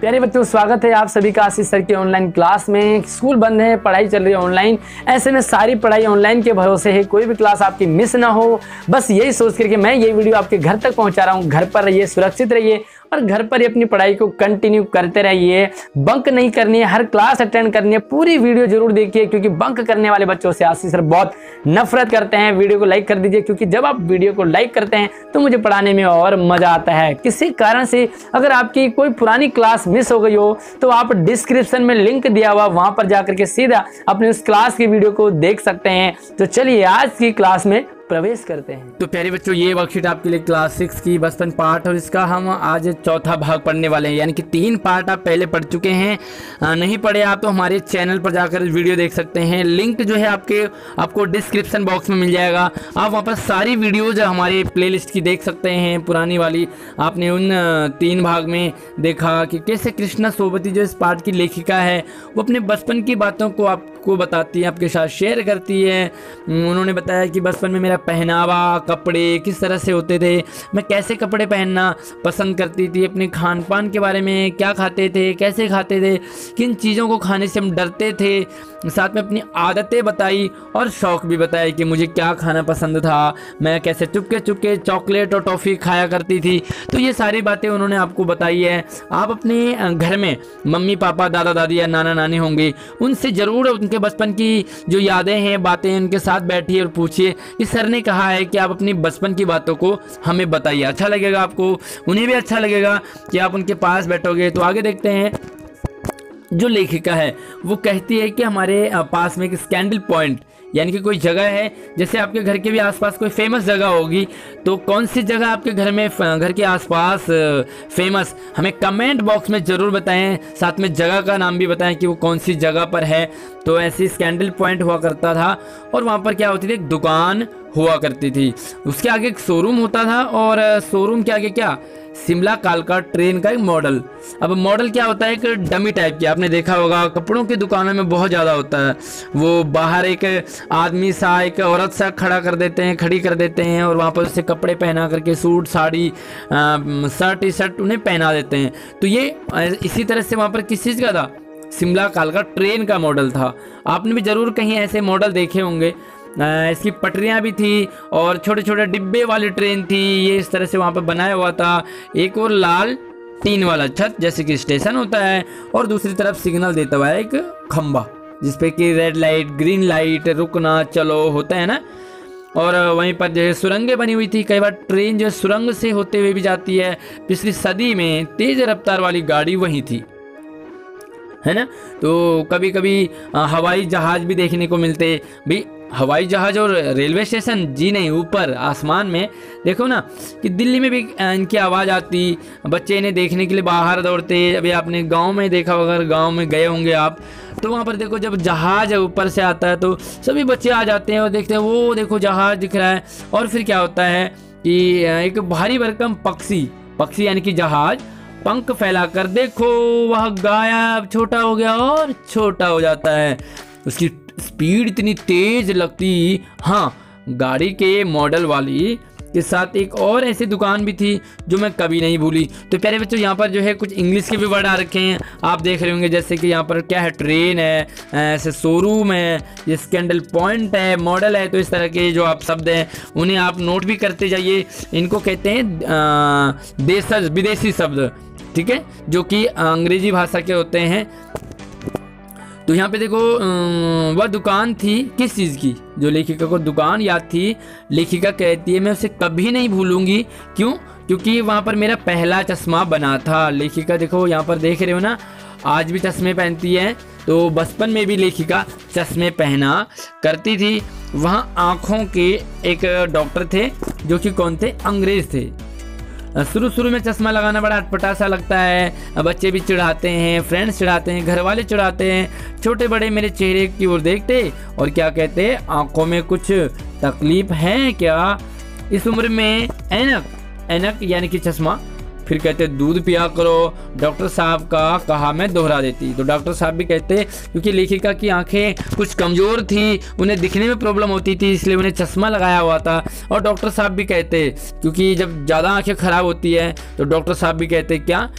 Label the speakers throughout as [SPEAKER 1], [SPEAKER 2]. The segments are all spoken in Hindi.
[SPEAKER 1] प्यारे बच्चों, स्वागत है आप सभी का आशीष सर की ऑनलाइन क्लास में। स्कूल बंद है, पढ़ाई चल रही है ऑनलाइन। ऐसे में सारी पढ़ाई ऑनलाइन के भरोसे है, कोई भी क्लास आपकी मिस ना हो, बस यही सोच करके मैं ये वीडियो आपके घर तक पहुंचा रहा हूं। घर पर रहिए, सुरक्षित रहिए और घर पर ही अपनी पढ़ाई को कंटिन्यू करते रहिए। बंक नहीं करनी है, हर क्लास अटेंड करनी है। पूरी वीडियो जरूर देखिए, क्योंकि बंक करने वाले बच्चों से आशीष सर बहुत नफरत करते हैं। वीडियो को लाइक कर दीजिए, क्योंकि जब आप वीडियो को लाइक करते हैं तो मुझे पढ़ाने में और मजा आता है। किसी कारण से अगर आपकी कोई पुरानी क्लास मिस हो गई हो तो आप डिस्क्रिप्शन में लिंक दिया हुआ, वहां पर जाकर के सीधा अपने उस क्लास की वीडियो को देख सकते हैं। तो चलिए आज की क्लास में प्रवेश करते हैं। तो प्यारे बच्चों, ये वर्कशीट आपके लिए क्लास 6 की बचपन पार्ट, और इसका हम आज चौथा भाग पढ़ने वाले हैं। यानी कि 3 पार्ट आप पहले पढ़ चुके हैं। नहीं पढ़े आप तो हमारे चैनल पर जाकर वीडियो देख सकते हैं। लिंक जो है आपको डिस्क्रिप्शन बॉक्स में मिल जाएगा। आप वहाँ पर सारी वीडियोज हमारे प्लेलिस्ट की देख सकते हैं। पुरानी वाली आपने उन 3 भाग में देखा कि कैसे कृष्णा सोबती जो इस पार्ट की लेखिका है, वो अपने बचपन की बातों को आपको बताती है, आपके साथ शेयर करती है। उन्होंने बताया कि बचपन में मेरा पहनावा, कपड़े किस तरह से होते थे, मैं कैसे कपड़े पहनना पसंद करती थी, अपने खान पान के बारे में, क्या खाते थे, कैसे खाते थे, किन चीज़ों को खाने से हम डरते थे। साथ में अपनी आदतें बताई और शौक़ भी बताया कि मुझे क्या खाना पसंद था, मैं कैसे चुपके चुपके चॉकलेट और टॉफ़ी खाया करती थी। तो ये सारी बातें उन्होंने आपको बताई है। आप अपने घर में मम्मी पापा, दादा दादी या नाना नानी होंगे, उनसे ज़रूर उनके बचपन की जो यादें हैं, बातें, उनके साथ बैठिए और पूछिए कि सर ने कहा है कि आप अपनी बचपन की बातों को हमें बताइए। अच्छा लगेगा आपको, उन्हें भी अच्छा लगेगा कि आप उनके पास बैठोगे। तो आगे देखते हैं। जो लेखिका है वो कहती है कि हमारे पास में एक स्कैंडल पॉइंट, यानी कि कोई जगह है, जैसे आपके घर के भी आसपास कोई फेमस जगह होगी, तो कौन सी जगह आपके घर के आसपास फेमस, हमें कमेंट बॉक्स में ज़रूर बताएं। साथ में जगह का नाम भी बताएं कि वो कौन सी जगह पर है। तो ऐसी स्कैंडल पॉइंट हुआ करता था, और वहाँ पर क्या होती थी, एक दुकान हुआ करती थी, उसके आगे एक शोरूम होता था, और शोरूम के आगे क्या, शिमला कालका ट्रेन का एक मॉडल। अब मॉडल क्या होता है, एक डमी टाइप की, आपने देखा होगा कपड़ों की दुकानों में बहुत ज़्यादा होता है। वो बाहर एक आदमी सा, एक औरत सा खड़ी कर देते हैं, और वहाँ पर उससे कपड़े पहना करके suit sari shirt T shirt उन्हें पहना देते हैं। तो ये इसी तरह से वहाँ पर किस चीज़ का था, शिमला कालका ट्रेन का मॉडल था। आपने भी ज़रूर कहीं ऐसे मॉडल देखे होंगे। इसकी पटरियां भी थी और छोटे छोटे डिब्बे वाली ट्रेन थी। ये इस तरह से वहाँ पर बनाया हुआ था। एक और लाल टीन वाला छत जैसे कि स्टेशन होता है, और दूसरी तरफ सिग्नल देता हुआ है एक खंबा, जिसपे कि रेड लाइट, ग्रीन लाइट, रुकना, चलो होता है ना। और वहीं पर जो है सुरंगें बनी हुई थी। कई बार ट्रेन जो है सुरंग से होते हुए भी जाती है। पिछली सदी में तेज़ रफ्तार वाली गाड़ी वहीं थी, है ना। तो कभी कभी हवाई जहाज़ भी देखने को मिलते भी। हवाई जहाज़ और रेलवे स्टेशन, जी नहीं, ऊपर आसमान में देखो ना, कि दिल्ली में भी इनकी आवाज़ आती, बच्चे इन्हें देखने के लिए बाहर दौड़ते। अभी आपने गांव में देखा, अगर गांव में गए होंगे आप, तो वहाँ पर देखो जब जहाज़ ऊपर से आता है तो सभी बच्चे आ जाते हैं और देखते हैं, वो देखो जहाज़ दिख रहा है। और फिर क्या होता है कि एक भारी भरकम पक्षी यानी कि जहाज़ पंख फैलाकर देखो वह गायब, छोटा हो गया और छोटा हो जाता है। उसकी स्पीड इतनी तेज लगती। हाँ, गाड़ी के मॉडल वाली के साथ एक और ऐसी दुकान भी थी जो मैं कभी नहीं भूली। तो प्यारे बच्चों, यहाँ पर जो है कुछ इंग्लिश के भी वर्ड आ रखे हैं, आप देख रहे होंगे। जैसे कि यहाँ पर क्या है, ट्रेन है, ऐसे शोरूम है, ये स्कैंडल पॉइंट है, मॉडल है। तो इस तरह के जो आप शब्द हैं उन्हें आप नोट भी करते जाइए। इनको कहते हैं देशज, विदेशी शब्द, ठीक है, जो कि अंग्रेजी भाषा के होते हैं। तो यहाँ पे देखो, वह दुकान थी किस चीज़ की, जो लेखिका को दुकान याद थी। लेखिका कहती है मैं उसे कभी नहीं भूलूंगी। क्यों? क्योंकि वहाँ पर मेरा पहला चश्मा बना था। लेखिका देखो यहाँ पर देख रहे हो ना, आज भी चश्मे पहनती है। तो बचपन में भी लेखिका चश्मे पहना करती थी। वहाँ आँखों के एक डॉक्टर थे, जो कि कौन थे, अंग्रेज थे। शुरू में चश्मा लगाना बड़ा अटपटा सा लगता है। बच्चे भी चिढ़ाते हैं, फ्रेंड्स चिढ़ाते हैं, घर वाले चिढ़ाते हैं। छोटे बड़े मेरे चेहरे की ओर देखते और क्या कहते, आंखों में कुछ तकलीफ है क्या? इस उम्र में ऐनक यानी कि चश्मा। फिर कहते दूध पिया करो, डॉक्टर साहब का कहा मैं दोहरा देती। तो डॉक्टर साहब भी कहते क्योंकि लेखिका की आंखें कुछ कमज़ोर थी, उन्हें दिखने में प्रॉब्लम होती थी, इसलिए उन्हें चश्मा लगाया हुआ था। और डॉक्टर साहब भी कहते क्योंकि जब ज़्यादा आंखें ख़राब होती है तो डॉक्टर साहब भी कहते क्या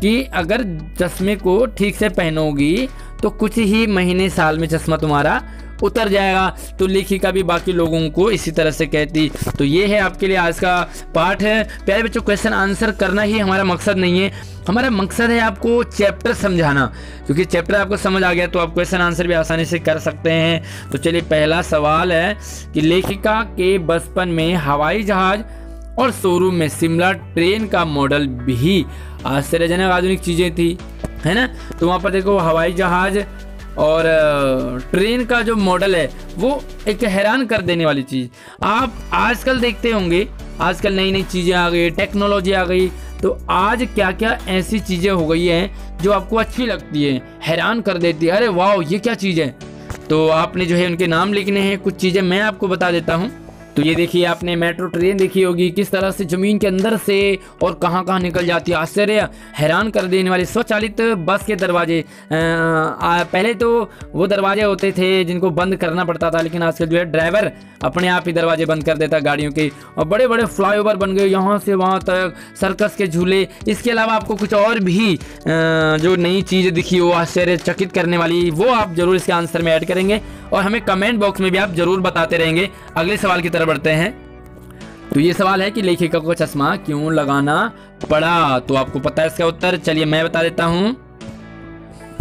[SPEAKER 1] कि अगर चश्मे को ठीक से पहनोगी तो कुछ ही महीने साल में चश्मा तुम्हारा उतर जाएगा। तो लेखिका भी बाकी लोगों को इसी तरह से कहती। तो ये है आपके लिए आज का पाठ है। प्यारे बच्चों, क्वेश्चन आंसर करना ही हमारा मकसद नहीं है, हमारा मकसद है आपको चैप्टर समझाना, क्योंकि चैप्टर आपको समझ आ गया तो आप क्वेश्चन आंसर भी आसानी से कर सकते हैं। तो चलिए, पहला सवाल है कि लेखिका के बचपन में हवाई जहाज और शोरूम में शिमला ट्रेन का मॉडल भी आश्चर्यजनक आधुनिक चीज़ें थी, है ना। तो वहाँ पर देखो हवाई जहाज और ट्रेन का जो मॉडल है वो एक हैरान कर देने वाली चीज़। आप आजकल देखते होंगे, आजकल नई नई चीज़ें आ गई, टेक्नोलॉजी आ गई, तो आज क्या क्या ऐसी चीज़ें हो गई हैं जो आपको अच्छी लगती है, हैरान कर देती है, अरे वाह ये क्या चीज़ है। तो आपने जो है उनके नाम लिखने हैं, कुछ चीज़ें मैं आपको बता देता हूँ। तो ये देखिए, आपने मेट्रो ट्रेन देखी होगी, किस तरह से ज़मीन के अंदर से और कहाँ कहाँ निकल जाती है, आश्चर्य हैरान कर देने वाली। स्वचालित बस के दरवाजे, पहले तो वो दरवाजे होते थे जिनको बंद करना पड़ता था, लेकिन आजकल जो है ड्राइवर अपने आप ही दरवाजे बंद कर देता गाड़ियों के। और बड़े बड़े फ्लाईओवर बन गए, यहाँ से वहाँ तक, सर्कस के झूले। इसके अलावा आपको कुछ और भी जो नई चीज़ दिखी हो आश्चर्यचकित करने वाली, वो आप जरूर इसके आंसर में ऐड करेंगे और हमें कमेंट बॉक्स में भी आप जरूर बताते रहेंगे। अगले सवाल की तरफ बढ़ते हैं। तो ये सवाल है कि लेखिका को चश्मा क्यों लगाना पड़ा। तो आपको पता है इसका उत्तर, चलिए मैं बता देता हूँ।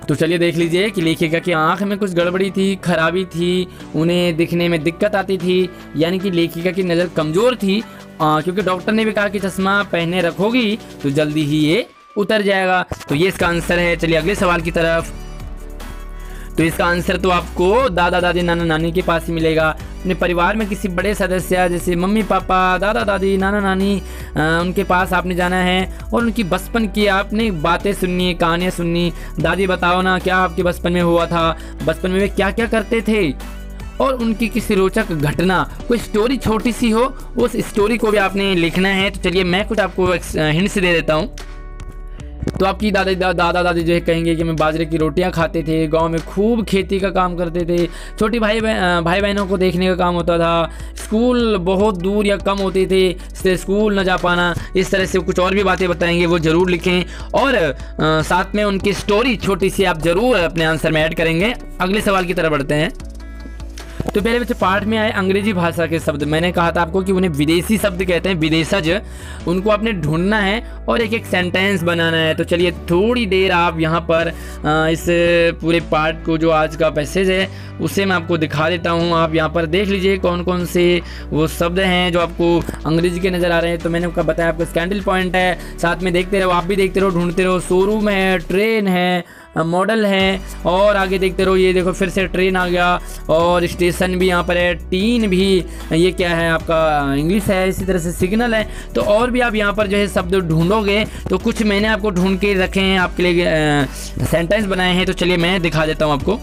[SPEAKER 1] तो चलिए देख लीजिए कि लेखिका की आंख में कुछ गड़बड़ी थी, खराबी थी, उन्हें दिखने में दिक्कत आती थी, यानी कि लेखिका की नज़र कमज़ोर थी, क्योंकि डॉक्टर ने भी कहा कि चश्मा पहने रखोगी तो जल्दी ही ये उतर जाएगा। तो ये इसका आंसर है। चलिए अगले सवाल की तरफ। तो इसका आंसर तो आपको दादा दादी नाना नानी के पास ही मिलेगा। अपने परिवार में किसी बड़े सदस्य जैसे मम्मी पापा, दादा दादी, नाना नानी, उनके पास आपने जाना है और उनकी बचपन की आपने बातें सुननी, कहानियाँ सुननी। दादी बताओ ना, क्या आपके बचपन में हुआ था, बचपन में वे क्या क्या करते थे, और उनकी किसी रोचक घटना, कोई स्टोरी छोटी सी हो, उस स्टोरी को भी आपने लिखना है। तो चलिए मैं कुछ आपको हिंट्स दे देता हूँ। तो आपकी दादा दादी जो है कहेंगे कि मैं बाजरे की रोटियां खाते थे, गांव में खूब खेती का काम करते थे, छोटी भाई बहनों को देखने का काम होता था, स्कूल बहुत दूर या कम होते थे इसलिए स्कूल न जा पाना। इस तरह से कुछ और भी बातें बताएंगे, वो ज़रूर लिखें और साथ में उनकी स्टोरी छोटी सी आप ज़रूर अपने आंसर में ऐड करेंगे। अगले सवाल की तरफ बढ़ते हैं। तो पहले बच्चे पाठ में आए अंग्रेजी भाषा के शब्द। मैंने कहा था आपको कि उन्हें विदेशी शब्द कहते हैं, विदेशज, उनको आपने ढूंढना है और एक एक सेंटेंस बनाना है। तो चलिए थोड़ी देर आप यहाँ पर इस पूरे पाठ को, जो आज का पैसेज है, उसे मैं आपको दिखा देता हूँ। आप यहाँ पर देख लीजिए कौन कौन से वो शब्द हैं जो आपको अंग्रेजी के नज़र आ रहे हैं। तो मैंने बताया आपको स्कैंडल पॉइंट है, साथ में देखते रहो, आप भी देखते रहो, ढूंढते रहो। शोरूम है, ट्रेन है, मॉडल है, और आगे देखते रहो। ये देखो फिर से ट्रेन आ गया, और स्टेशन भी यहाँ पर है, टीन भी, ये क्या है आपका इंग्लिश है, इसी तरह से सिग्नल है। तो और भी आप यहाँ पर जो है शब्द ढूंढोगे। तो कुछ मैंने आपको ढूंढ के रखे हैं, आपके लिए सेंटेंस बनाए हैं। तो चलिए मैं दिखा देता हूँ आपको।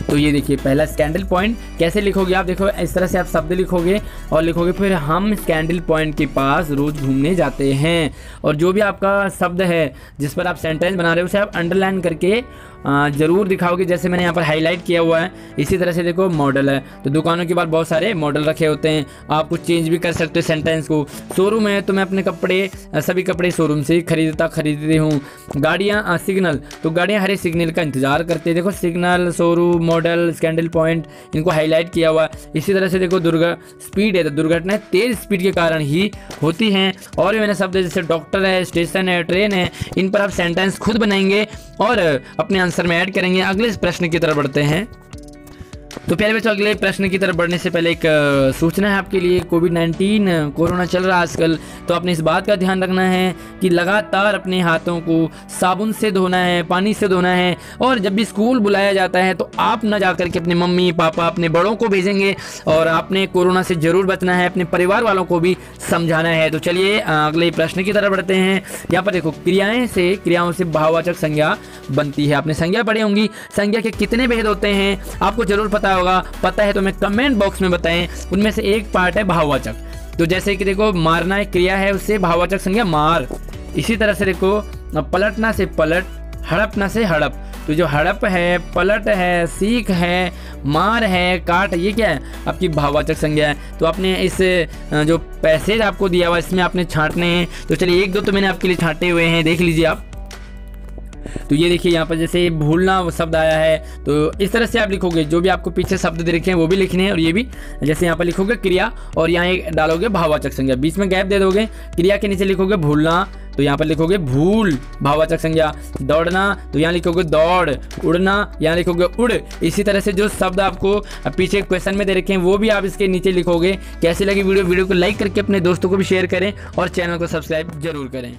[SPEAKER 1] तो ये देखिए पहला स्कैंडल पॉइंट कैसे लिखोगे आप, देखो इस तरह से आप शब्द लिखोगे और लिखोगे फिर हम स्कैंडल पॉइंट के पास रोज घूमने जाते हैं। और जो भी आपका शब्द है जिस पर आप सेंटेंस बना रहे हो उसे आप अंडरलाइन करके ज़रूर दिखाओगे, जैसे मैंने यहाँ पर हाईलाइट किया हुआ है। इसी तरह से देखो मॉडल है, तो दुकानों के बाद बहुत सारे मॉडल रखे होते हैं, आप कुछ चेंज भी कर सकते हो सेंटेंस को। शोरूम है तो मैं अपने कपड़े, सभी कपड़े शोरूम से खरीदती हूँ। गाड़ियाँ, सिग्नल, तो गाड़ियाँ हरे सिग्नल का इंतजार करते हैं। देखो signal, showroom, model, scandal point, इनको हाईलाइट किया हुआ है। इसी तरह से देखो स्पीड है, तो दुर्घटनाएं तेज स्पीड के कारण ही होती हैं। और भी मैंने शब्द जैसे डॉक्टर है, स्टेशन है, ट्रेन है, इन पर आप सेंटेंस खुद बनाएंगे और अपने आंसर में ऐड करेंगे। अगले प्रश्न की तरफ बढ़ते हैं। तो प्यारे बच्चों, अगले प्रश्न की तरफ बढ़ने से पहले एक सूचना है आपके लिए। कोविड-19 कोरोना चल रहा है आजकल, तो आपने इस बात का ध्यान रखना है कि लगातार अपने हाथों को साबुन से धोना है, पानी से धोना है। और जब भी स्कूल बुलाया जाता है तो आप न जाकर के अपने मम्मी पापा, अपने बड़ों को भेजेंगे, और आपने कोरोना से जरूर बचना है, अपने परिवार वालों को भी समझाना है। तो चलिए अगले प्रश्न की तरफ बढ़ते हैं। यहाँ पर देखो क्रियाओं से भाववाचक संज्ञा बनती है। आपने संज्ञा पढ़ी होंगी, संज्ञा के कितने भेद होते हैं आपको जरूर पता होगा। पता है तो मैं कमेंट बॉक्स में बताएं। उनमें से एक पार्ट है भाववाचक। तो जैसे कि देखो मारना एक क्रिया है, उससे भाववाचक संज्ञा मार। इसी तरह से देखो पलटना से पलट, हड़पना से हड़प। तो जो हड़प है, पलट है, सीख है, मार है, काट, ये क्या है आपकी भाववाचक संज्ञा है। तो आपने इस जो पैसेज आपको दिया हुआ इसमें आपने छांटने हैं। तो चलिए एक दो तो मैंने आपके लिए छांटे हुए हैं, देख लीजिए आप। तो ये देखिए यहाँ पर जैसे भूलना वो शब्द आया है, तो इस तरह से आप लिखोगे, जो भी आपको पीछे शब्द दे रखे हैं वो भी लिखने हैं। और ये भी जैसे यहाँ पर लिखोगे क्रिया और यहाँ एक डालोगे भाववाचक संज्ञा, बीच में गैप दे दोगे, क्रिया के नीचे लिखोगे भूलना, तो यहाँ पर लिखोगे भूल भाववाचक संज्ञा। दौड़ना, तो यहाँ लिखोगे दौड़। उड़ना, यहाँ लिखोगे उड़। इसी तरह से जो शब्द आपको पीछे क्वेश्चन में दे रखे हैं वो भी आप इसके नीचे लिखोगे। कैसी लगी वीडियो को लाइक करके अपने दोस्तों को भी शेयर करें और चैनल को सब्सक्राइब जरूर करें।